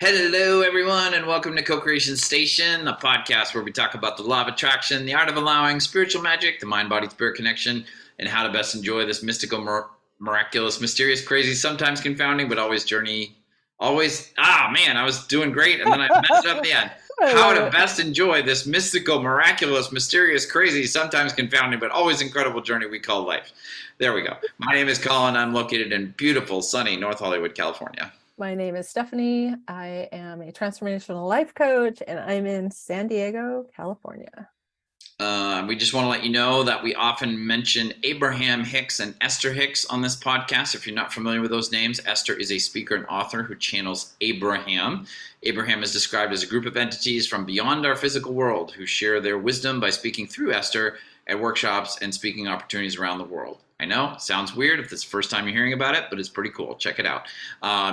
Hello, everyone, and welcome to Co-Creation Station, a podcast where we talk about the law of attraction, the art of allowing, spiritual magic, the mind-body-spirit connection, and how to best enjoy this mystical, miraculous, mysterious, crazy, sometimes confounding, but always journey. I was doing great, and then I messed up the end. I How love to it. best enjoy this mystical, miraculous, mysterious, crazy, sometimes confounding, but always incredible journey we call life. There we go. My name is Collin. I'm located in beautiful, sunny North Hollywood, California. My name is Stephanie. I am a transformational life coach, and I'm in San Diego, California. We just want to let you know that we often mention Abraham Hicks and Esther Hicks on this podcast. If you're not familiar with those names, Esther is a speaker and author who channels Abraham. Abraham is described as a group of entities from beyond our physical world who share their wisdom by speaking through Esther at workshops and speaking opportunities around the world. I know, sounds weird if this is the first time you're hearing about it, but it's pretty cool. Check it out.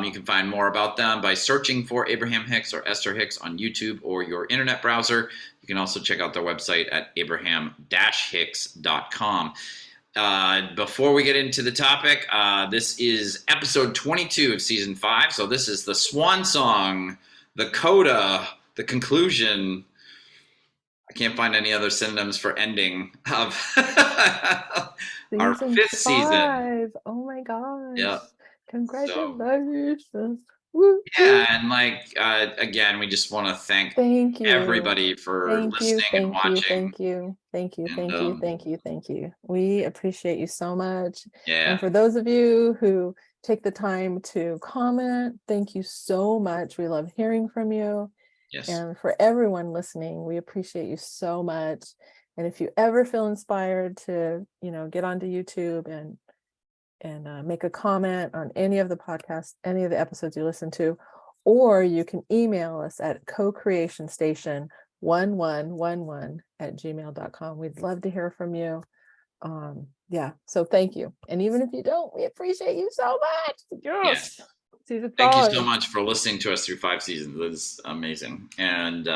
You can find more about them by searching for Abraham Hicks or Esther Hicks on YouTube or your internet browser. You can also check out their website at abraham-hicks.com. Before we get into the topic, this is episode 22 of season 5. So this is the swan song, the coda, the conclusion. I can't find any other synonyms for ending of our Season fifth season. 5. Oh my Yeah. gosh. So Congratulations. Woo, yeah, woo. and again, we just want to thank Thank you. everybody for Thank you. listening and Thank you. watching. Thank you. Thank you. And Thank you. Thank you. Thank you. We appreciate you so much. And yeah, for those of you who take the time to comment, thank you so much. We love hearing from you. yes, And for everyone listening, we appreciate you so much. And if you ever feel inspired to, get onto YouTube and make a comment on any of the podcasts, any of the episodes you listen to, or you can email us at cocreationstation1111@gmail.com. We'd love to hear from you. Yeah, so thank you. And even if you don't, we appreciate you so much. yes. Yes. Season Thank you so 5. much for listening to us through 5 seasons. That's amazing. And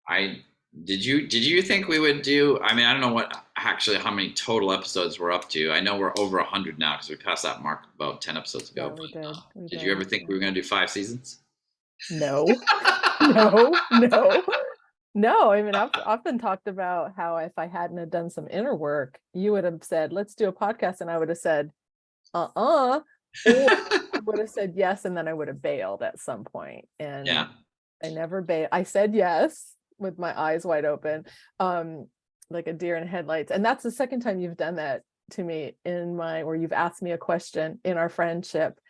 I did you think we would do? I mean, I don't know how many total episodes we're up to. I know we're over 100 now because we passed that mark about 10 episodes ago. Yeah, we But did. We did you did. ever think Yeah. we were going to do 5 seasons? No, no, no, no. I mean, I've often talked about how if I hadn't have done some inner work, you would have said, let's do a podcast. And I would have said, or I would have said yes, and then I would have bailed at some point. Yeah. And I never bailed. I said yes with my eyes wide open, like a deer in headlights. And that's the second time you've done that to me or you've asked me a question in our friendship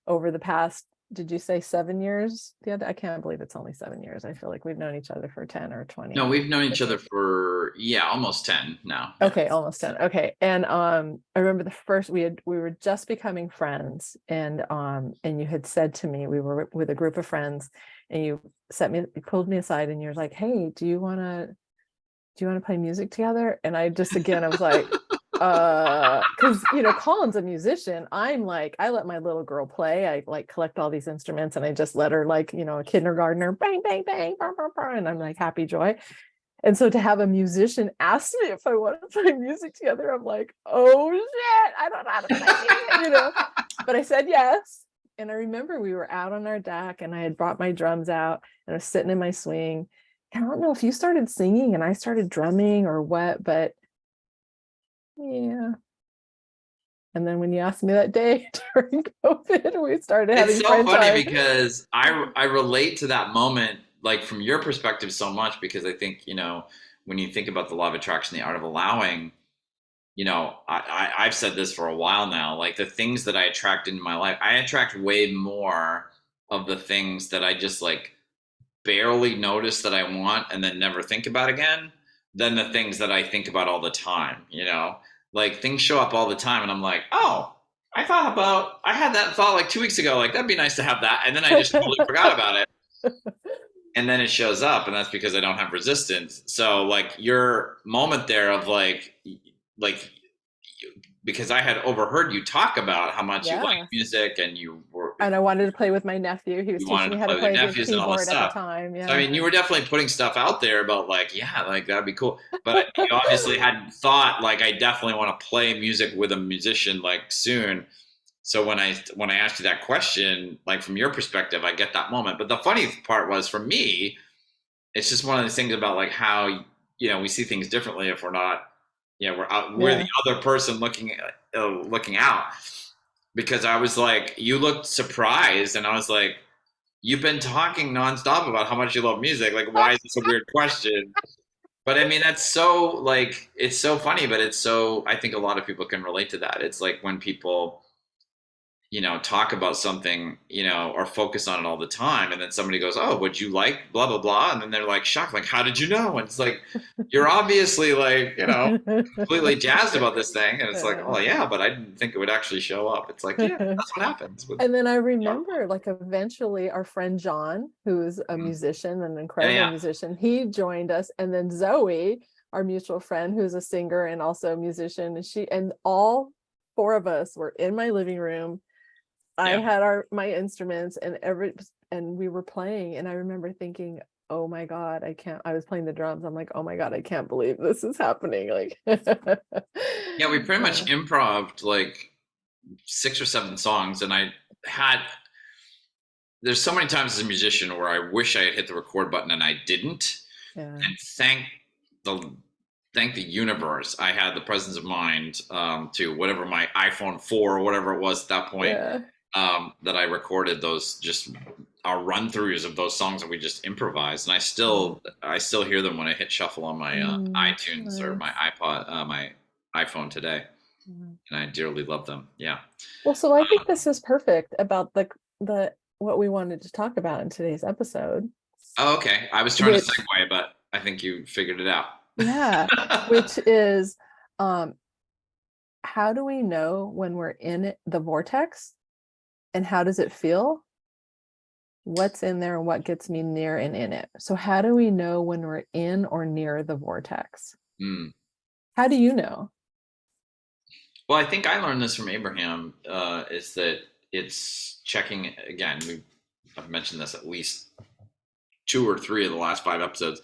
over the past, did you say 7 years? I can't believe it's only 7 years. I feel like we've known each other for 10 or 20 No, or we've known each other 15. for almost 10 now. Yeah. Okay, almost 10. Okay. And I remember the first we were just becoming friends, and you had said to me, we were with a group of friends, and you pulled me aside and you're like, hey, do you want to play music together? And I was like, because Collin's a musician. I'm like, I let my little girl play. I like collect all these instruments, and I just let her, like, a kindergartner, bang bang bang, bah, bah, bah, and I'm like happy joy. And so to have a musician ask me if I want to play music together, I'm like, oh shit, I don't know how to play music, But I said yes. And I remember we were out on our deck, and I had brought my drums out, and I was sitting in my swing. And I don't know if you started singing and I started drumming or what, but yeah. And then when you asked me that day during COVID, we started It's having so friend funny time. because I relate to that moment, like from your perspective, so much because I think, when you think about the law of attraction, the art of allowing, I've said this for a while now, like the things that I attract into my life, I attract way more of the things that I just like barely notice that I want and then never think about again than the things that I think about all the time. Like things show up all the time and I'm like, oh, I had that thought like 2 weeks ago, like that'd be nice to have that. And then I just totally forgot about it. And then it shows up and that's because I don't have resistance. So like your moment there of like because I had overheard you talk about how much you like Yeah. music and And I wanted to play with my nephew. He was you teaching wanted me to how to play with your play the nephews and all this keyboard at the stuff. time. So I Yeah. mean, you were definitely putting stuff out there about like, yeah, like that'd be cool. But you obviously hadn't thought like I definitely want to play music with a musician like soon. So when I asked you that question, like from your perspective, I get that moment. But the funny part was for me, it's just one of those things about like how we see things differently if we're not, we're the Yeah. other person looking out. Because I was like, you looked surprised, and I was like, you've been talking nonstop about how much you love music. Like, why is this a weird question? But I mean, that's so like it's so funny, but it's so I think a lot of people can relate to that. It's like when people talk about something, or focus on it all the time. And then somebody goes, oh, would you like blah, blah, blah. And then they're like shocked, like, how did you know? And it's like, you're obviously like, completely jazzed about this thing. And it's like, oh yeah, but I didn't think it would actually show up. It's like, yeah, that's what happens with And then I remember like eventually our friend John, who's a Mhm. musician, an Yeah, incredible yeah. musician, he joined us. And then Zoe, our mutual friend, who's a singer and also a musician, and all four of us were in my living room. I Yeah. had my instruments and we were playing, and I remember thinking, oh my God, I was playing the drums. I'm like, oh my God, I can't believe this is happening. Like, Yeah, we pretty much improv'd like 6 or 7 songs, and there's so many times as a musician where I wish I had hit the record button and I didn't. yeah. And the thank the universe I had the presence of mind to whatever my iPhone 4 or whatever it was at that point, Yeah. that I recorded those just our run throughs of those songs that we just improvised, and I still hear them when I hit shuffle on my iTunes or my Nice. iPod, my iPhone today, Mhm. and I dearly love them. Yeah. Well, so I think this is perfect about the what we wanted to talk about in today's episode, Oh, okay. I was trying to which segue, but I think you figured it out. yeah, which is um how do we know when we're in the vortex, and how does it feel? What's in there and what gets me near and in it? So how do we know when we're in or near the vortex? Mm. How do you know? Well, I think I learned this from Abraham. Is that it's checking again? I've mentioned this at least 2 or 3 of the last 5 episodes.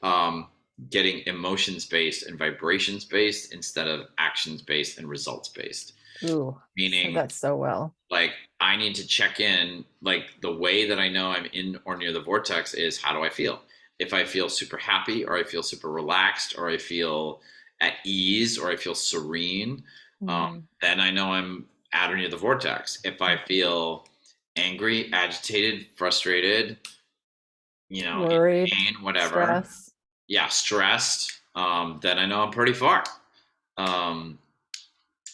Um, Getting emotions based and vibrations based instead of actions based and results based. Ooh, said Meaning, that so well. like, I need to check in. Like, the way that I know I'm in or near the vortex is how do I feel? If I feel super happy, or I feel super relaxed, or I feel at ease, or I feel serene, Mhm. then I know I'm at or near the vortex. If I feel angry, agitated, frustrated, in Worried, pain, whatever, stress. yeah, stressed, then I know I'm pretty far. Um,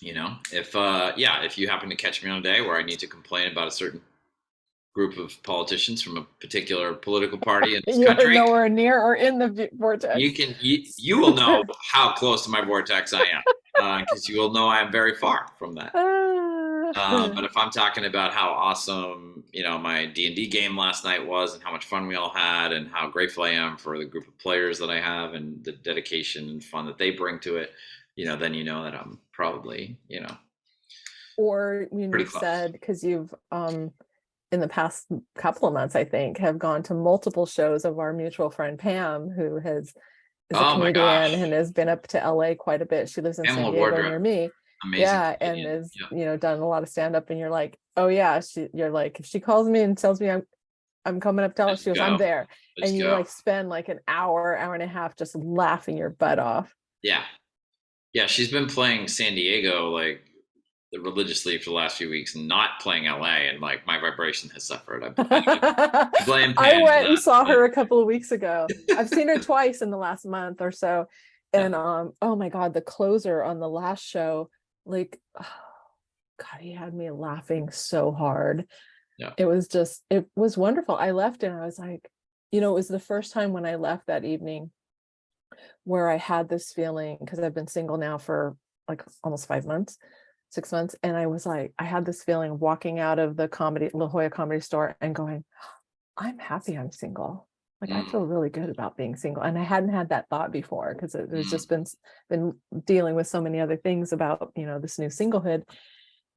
if you happen to catch me on a day where I need to complain about a certain group of politicians from a particular political party in this You are country, nowhere near or in the vortex. you will know how close to my vortex I am, because you will know I am very far from that. Ah. But if I'm talking about how awesome, my D&D game last night was, and how much fun we all had, and how grateful I am for the group of players that I have, and the dedication and fun that they bring to it, then you know that I'm probably, Or when pretty you close. said, because you've in the past couple of months, I think, have gone to multiple shows of our mutual friend Pam, who is a Oh my gosh. comedian and has been up to LA quite a bit. She lives in San Pamela Diego Wardrip, near me. amazing Yeah, and comedian. is, Yeah. done a lot of stand up, and you're like, oh yeah, you're like, if she calls me and tells me I'm coming up to LA, Let's she goes, I'm go. there. Let's And you go. like spend like an hour and a half just laughing your butt off. Yeah. Yeah. She's been playing San Diego like religiously for the last few weeks, and not playing LA. And like my vibration has suffered. I blame I Pam for went and that. saw But her a couple of weeks ago. I've seen her twice in the last month or so. yeah. And oh my God, the closer on the last show, like, oh, God, he had me laughing so hard. Yeah. It was wonderful. I left and I was like, it was the first time when I left that evening where I had this feeling, because I've been single now for like almost 5 months, 6 months. And I was like, I had this feeling of walking out of the La Jolla Comedy Store and going, I'm happy I'm single. Like, I Mm, feel really good about being single. And I hadn't had that thought before, because there's mm, just been dealing with so many other things about, this new singlehood.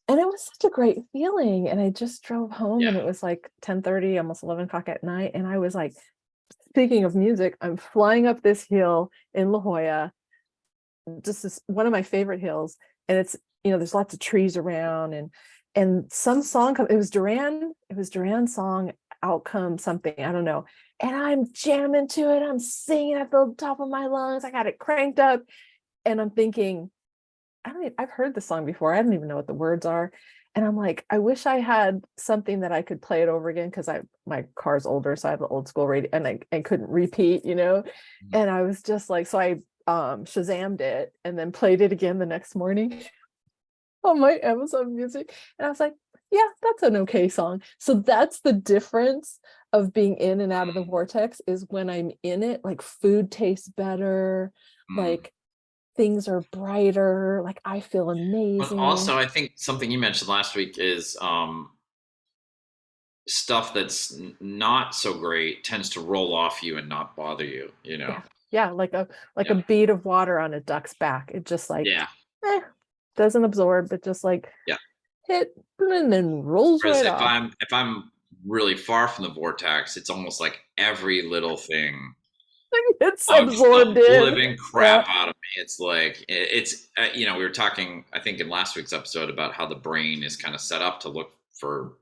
And it was such a great feeling. And I just drove home, yeah. and it was like 10:30, almost 11 o'clock at night. And I was like, speaking of music, I'm flying up this hill in La Jolla. Just one of my favorite hills. And it's, there's lots of trees around, and some song, it was Duran's song, Outcome something, I don't know. And I'm jamming to it. I'm singing at the top of my lungs. I got it cranked up. And I'm thinking, I've heard the song before. I don't even know what the words are. And I'm like, I wish I had something that I could play it over again, because my car's older, so I have the old school radio, and I couldn't repeat, And I was just like, so I Shazammed it and then played it again the next morning on my Amazon Music. And I was like, yeah, that's an okay song. So that's the difference of being in and out of the vortex, is when I'm in it, like food tastes better, Mm. like things are brighter, like I feel But amazing. also, I think something you mentioned last week is stuff that's not so great tends to roll off you and not bother you, you know? Yeah. Yeah, like a Yeah. bead of water on a duck's back. It just like Yeah. eh, doesn't absorb, but just like Yeah. hit and then rolls Whereas right if off. I'm really far from the vortex, it's almost like every little thing It's bugs absorbed the in. living Yeah. crap out of me. It's like it's we were talking, I think, in last week's episode about how the brain is kind of set up to look for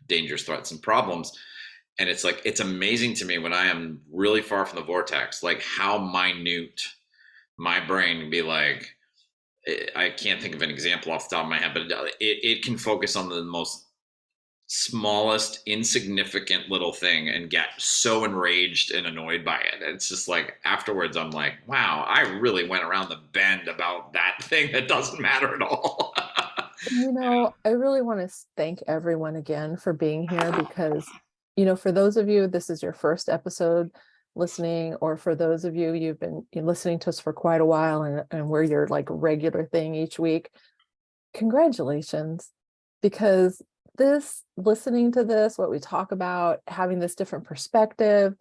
dangerous threats and problems. And it's like, it's amazing to me when I am really far from the vortex, like how minute my brain can be. Like, I can't think of an example off the top of my head, but it can focus on the most smallest, insignificant little thing and get so enraged and annoyed by it. It's just like afterwards, I'm like, wow, I really went around the bend about that thing that doesn't matter at all. I really want to thank everyone again for being here, because, for those of you, this is your first episode listening, or for those of you, you've been listening to us for quite a while, and we're your like regular thing each week. Congratulations, because listening to this, what we talk about, having this different perspective,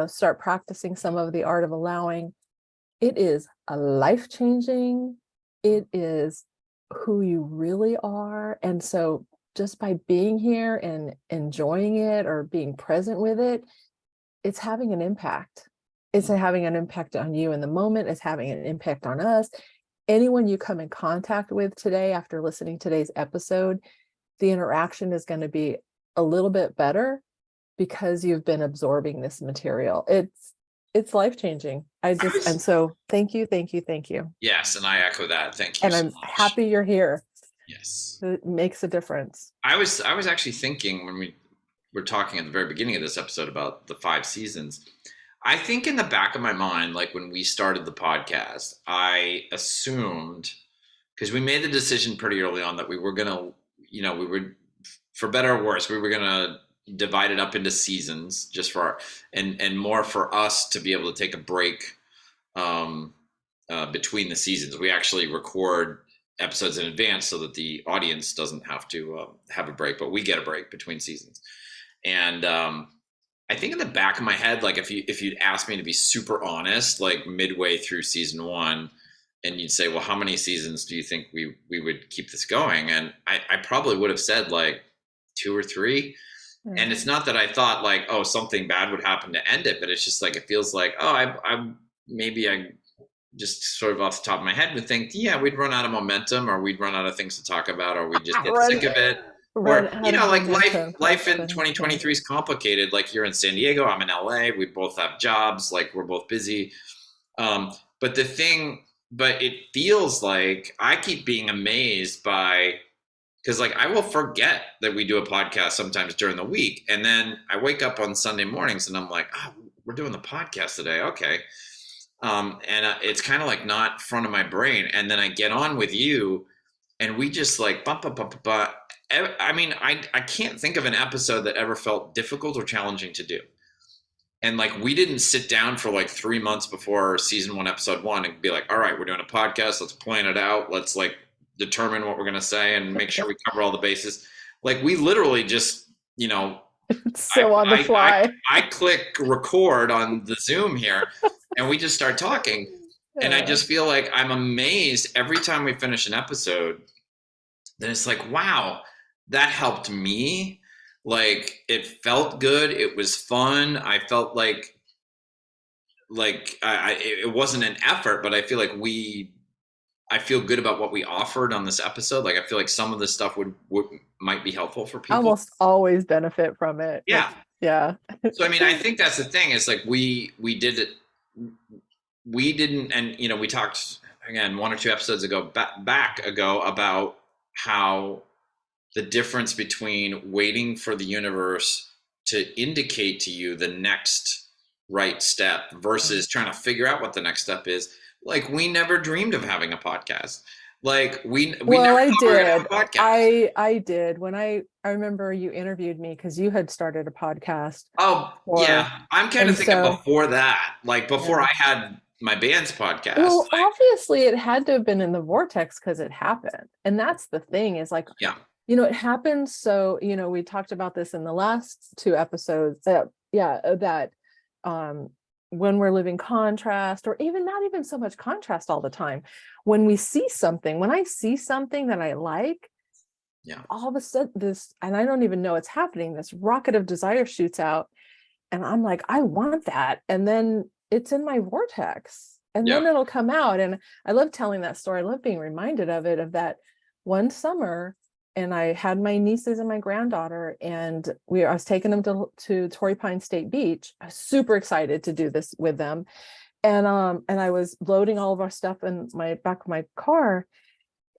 start practicing some of the art of allowing, it is a life-changing. It is who you really are. And so just by being here and enjoying it or being present with it, it's having an impact. It's having an impact on you in the moment. It's having an impact on us. Anyone you come in contact with today after listening to today's episode, the interaction is going to be a little bit better because you've been absorbing this material. It's life-changing. And so thank you, thank you, thank you. Yes, and I echo that. Thank you And so I'm much. happy you're here. Yes. It makes a difference. I was actually thinking when we were talking at the very beginning of this episode about the 5 seasons. I think in the back of my mind, like when we started the podcast, I assumed, because we made the decision pretty early on that we were gonna, we would, for better or worse, we were gonna divide it up into seasons just for our, and more for us to be able to take a break um, between the seasons. We actually record episodes in advance so that the audience doesn't have to have a break, but we get a break between seasons. And I think in the back of my head, like if you'd asked me to be super honest, like midway through season one, and you'd say, well, how many seasons do you think we would keep this going? And I probably would have said like 2 or 3. And it's not that I thought like, oh, something bad would happen to end it, but it's just like, it feels like, oh, I just sort of off the top of my head would think, yeah, we'd run out of momentum, or we'd run out of things to talk about, or we'd just get sick of it. Or, like life in 2023 is complicated. Like you're in San Diego, I'm in LA. We both have jobs. Like we're both busy. But it feels like I keep being amazed by, because like I will forget that we do a podcast sometimes during the week. And then I wake up on Sunday mornings and I'm like, oh, we're doing the podcast today. Okay. And it's kind of like not front of my brain. And then I get on with you and we just like bump, bump, bump, bump. I mean, I can't think of an episode that ever felt difficult or challenging to do. And like, we didn't sit down for like 3 months before season 1, episode 1 and be like, all right, we're doing a podcast. Let's plan it out. Let's like determine what we're going to say and make sure we cover all the bases. Like we literally just, it's so on the fly. I click record on the Zoom here and we just start talking. And I just feel like I'm amazed every time we finish an episode. Then it's like, wow, that helped me. Like it felt good. It was fun. I felt like it wasn't an effort, but I feel like we I feel good about what we offered on this episode. Like I feel like some of this stuff would might be helpful for I people. almost always benefit from it. Yeah. Yeah. So I mean, I think that's the thing. Is like we did it. We didn't, and we talked again 1 or 2 episodes ago back ago about how the difference between waiting for the universe to indicate to you the next right step versus trying to figure out what the next step is. Like we never dreamed of having a podcast. Like we Well, never I thought we were gonna have did. a podcast. I did when I remember you interviewed me because you had started a podcast Oh or yeah, I'm kind of and thinking so before that, like before yeah. I had my band's podcast. Well, obviously it had to have been in the vortex because it happened. And that's the thing is like, Yeah, it happened. So, we talked about this in the last 2 episodes that um, when we're living contrast, or even not even so much contrast all the time, when we see something, when I see something that I like, yeah, all of a sudden and I don't even know it's happening, this rocket of desire shoots out. And I'm like, I want that. And then it's in my vortex. And yeah. then it'll come out. And I love telling that story. I love being reminded of it, of that one summer. And I had my nieces and my granddaughter, and I was taking them to Torrey Pine State Beach. I was super excited to do this with them. And I was loading all of our stuff in my back of my car.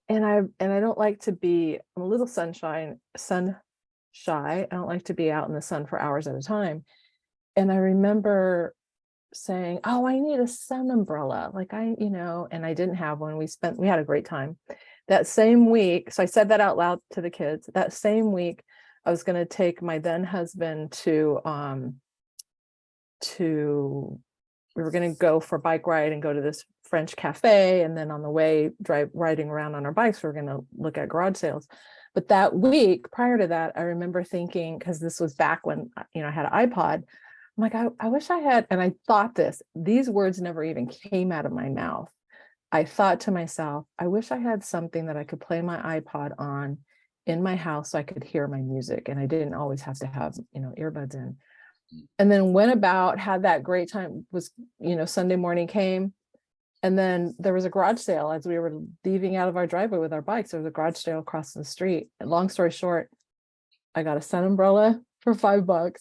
And I don't like to be, I'm a little sun shy. I don't like to be out in the sun for hours at a time. And I remember saying, oh, I need a sun umbrella. Like and I didn't have one. We had a great time that same week. So I said that out loud to the kids. That same week, I was going to take my then husband we were going to go for a bike ride and go to this French cafe. And then on the way, riding around on our bikes, we were going to look at garage sales. But that week prior to that, I remember thinking, because this was back when, I had an iPod. I'm like, I wish I had, and I thought these words never even came out of my mouth. I thought to myself, I wish I had something that I could play my iPod on in my house so I could hear my music. And I didn't always have to have, earbuds in. And then went about, had that great time, was, Sunday morning came. And then there was a garage sale as we were leaving out of our driveway with our bikes. There was a garage sale across the street. And long story short, I got a sun umbrella for $5.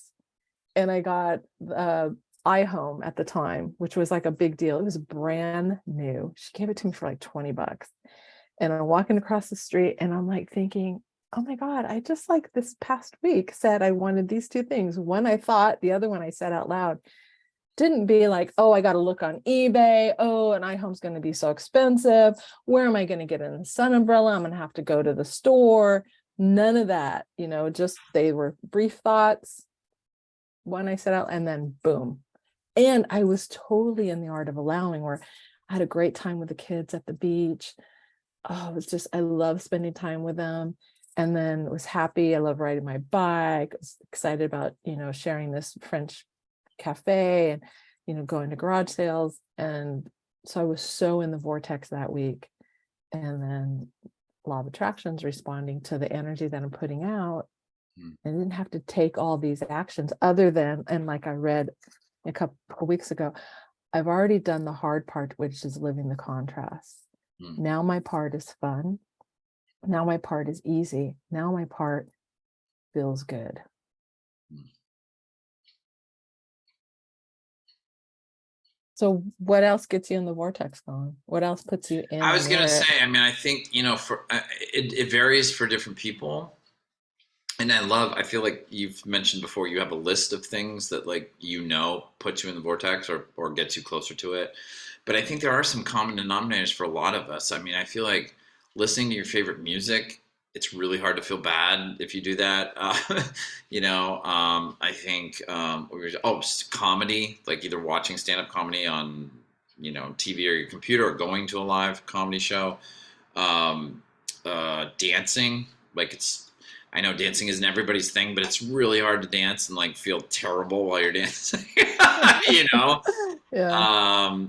And I got iHome at the time, which was like a big deal. It was brand new. She gave it to me for like $20. And I'm walking across the street and I'm like thinking, oh my God, I just like this past week said I wanted these two things. One I thought, the other one I said out loud. Didn't be like, oh, I got to look on eBay. Oh, an iHome's going to be so expensive. Where am I going to get a sun umbrella? I'm going to have to go to the store. None of that, just they were brief thoughts. One I set out, and then boom. And I was totally in the art of allowing, where I had a great time with the kids at the beach. Oh, it was just, I love spending time with them. And then was happy. I love riding my bike. I was excited about, sharing this French cafe and, going to garage sales. And so I was so in the vortex that week. And then law of attraction's responding to the energy that I'm putting out. I didn't have to take all these actions other than, and like I read a couple of weeks ago, I've already done the hard part, which is living the contrast. Now my part is fun. Now my part is easy. Now my part feels good. So what else gets you in the vortex going? What else puts you in? I was gonna say, I mean, I think for it varies for different people. And I feel like you've mentioned before, you have a list of things that put you in the vortex or gets you closer to it. But I think there are some common denominators for a lot of us. I mean, I feel like listening to your favorite music, it's really hard to feel bad if you do that. I think, comedy, like either watching stand-up comedy on, TV or your computer, or going to a live comedy show. Dancing, I know dancing isn't everybody's thing, but it's really hard to dance and feel terrible while you're dancing, Yeah.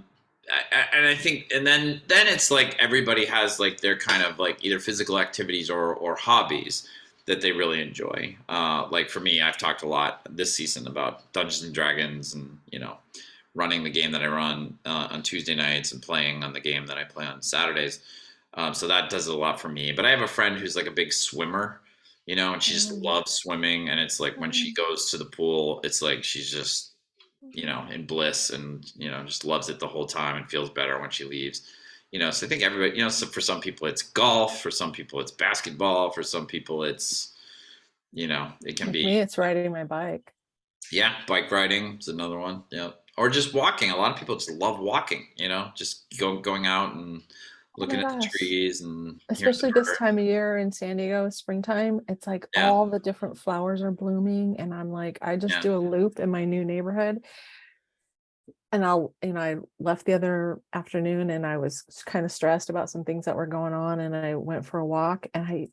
And I think, and then it's everybody has their kind of either physical activities or hobbies that they really enjoy. For me, I've talked a lot this season about Dungeons and Dragons and, running the game that I run on Tuesday nights and playing on the game that I play on Saturdays. So that does a lot for me. But I have a friend who's like a big swimmer, and she just Mm, loves swimming. And it's like when she mm, goes to the pool, it's like she's just, in bliss and, just loves it the whole time and feels better when she leaves. So I think everybody, so for some people it's golf, for some people it's basketball, for some people it's, it can Like be, me, it's riding my bike. yeah, bike riding is another one. Yeah. Or just walking. A lot of people just love walking, just going out and Oh looking my at the gosh. trees and hearing the Especially this bird. time of year in San Diego, springtime, it's like Yeah. all the different flowers are blooming. And I'm like, I just Yeah. do a loop in my new neighborhood. And I left the other afternoon and I was kind of stressed about some things that were going on. And I went for a walk and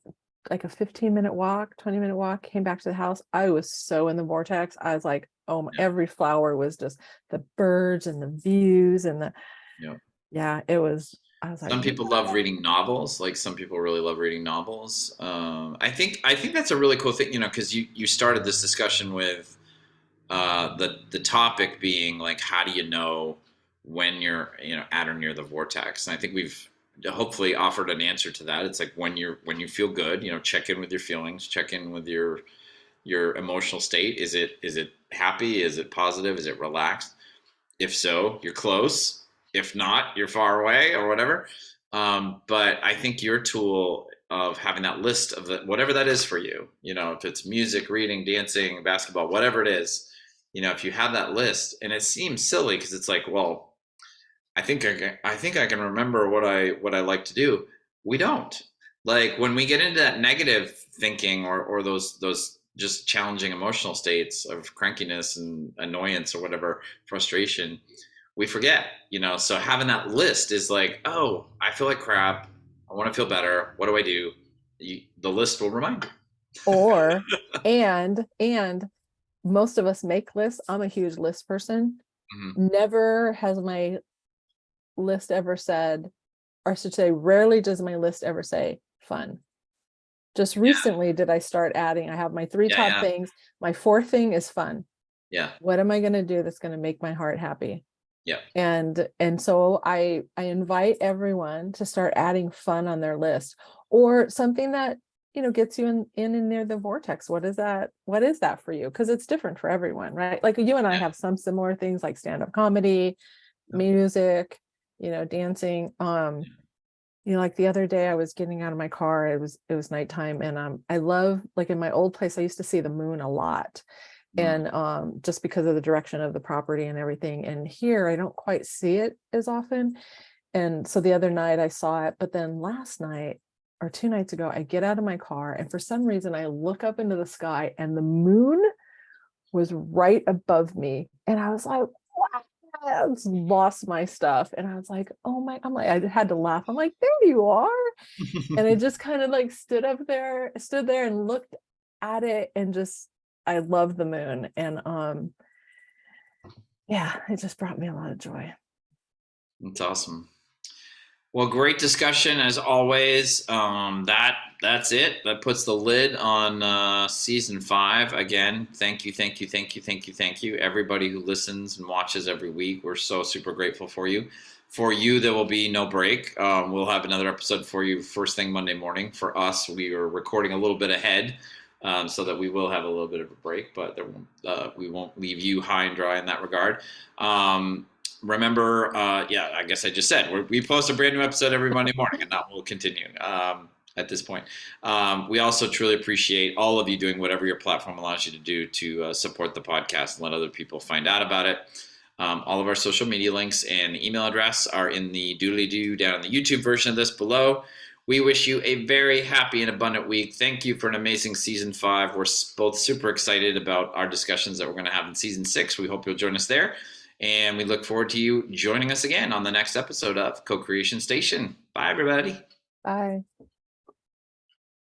like a 15-minute walk, 20-minute walk, came back to the house. I was so in the vortex. I was like, oh, Yeah. every flower was just the birds and the views and Yeah. yeah, it was, I was like, Some people love "Wow." reading novels. Like some people really love reading novels. I think that's a really cool thing, because you started this discussion with the topic being like, how do you know when you're at or near the vortex? And I think we've hopefully offered an answer to that. It's like when you feel good, check in with your feelings, check in with your emotional state. Is it happy? Is it positive? Is it relaxed? If so, you're close. If not, you're far away or whatever. But I think your tool of having that list of whatever that is for you, if it's music, reading, dancing, basketball, whatever it is, if you have that list, and it seems silly because it's like, well, I think I can remember what I like to do. We don't. Like when we get into that negative thinking or those just challenging emotional states of crankiness and annoyance or whatever, frustration, we forget, so having that list is like, oh, I feel like crap. I want to feel better. What do I do? The list will remind you. Or, and most of us make lists. I'm a huge list person. Mhm. Never has my list ever said, or I should say, rarely does my list ever say fun. Just Yeah, recently did I start adding, I have my three yeah, top yeah, things. My fourth thing is fun. yeah, What am I going to do that's going to make my heart happy? yeah, And so I invite everyone to start adding fun on their list, or something that gets you in and near the vortex. What is that for you? Because it's different for everyone, right? Like you and I yeah, have some similar things like stand-up comedy, music, dancing. Like the other day I was getting out of my car, it was nighttime, and I love, like in my old place I used to see the moon a lot, mm, and just because of the direction of the property and everything. And here I don't quite see it as often. And so the other night I saw it, but then last night or 2 nights ago, I get out of my car and for some reason I look up into the sky and the moon was right above me. And I was like, wow, I just lost my stuff. And I was like, oh my, I'm like, I had to laugh. I'm like, there you are. And I just kind of like stood there and looked at it and just, I love the moon. And yeah, it just brought me a lot of joy. that's awesome. Well, great discussion as always. That's it. That puts the lid on season 5. Again, thank you, thank you, thank you, thank you, thank you, everybody who listens and watches every week. We're so super grateful for you. For you, there will be no break. We'll have another episode for you first thing Monday morning. For us, we are recording a little bit ahead, so that we will have a little bit of a break, but we won't leave you high and dry in that regard. Remember, yeah, I guess I just said we post a brand new episode every Monday morning, and that will continue at this point. We also truly appreciate all of you doing whatever your platform allows you to do to support the podcast and let other people find out about it. All of our social media links and email address are in the doodly doo down in the YouTube version of this below. We wish you a very happy and abundant week. Thank you for an amazing season 5. We're both super excited about our discussions that we're going to have in season 6. We hope you'll join us there. And we look forward to you joining us again on the next episode of Co-Creation Station. Bye, everybody. Bye.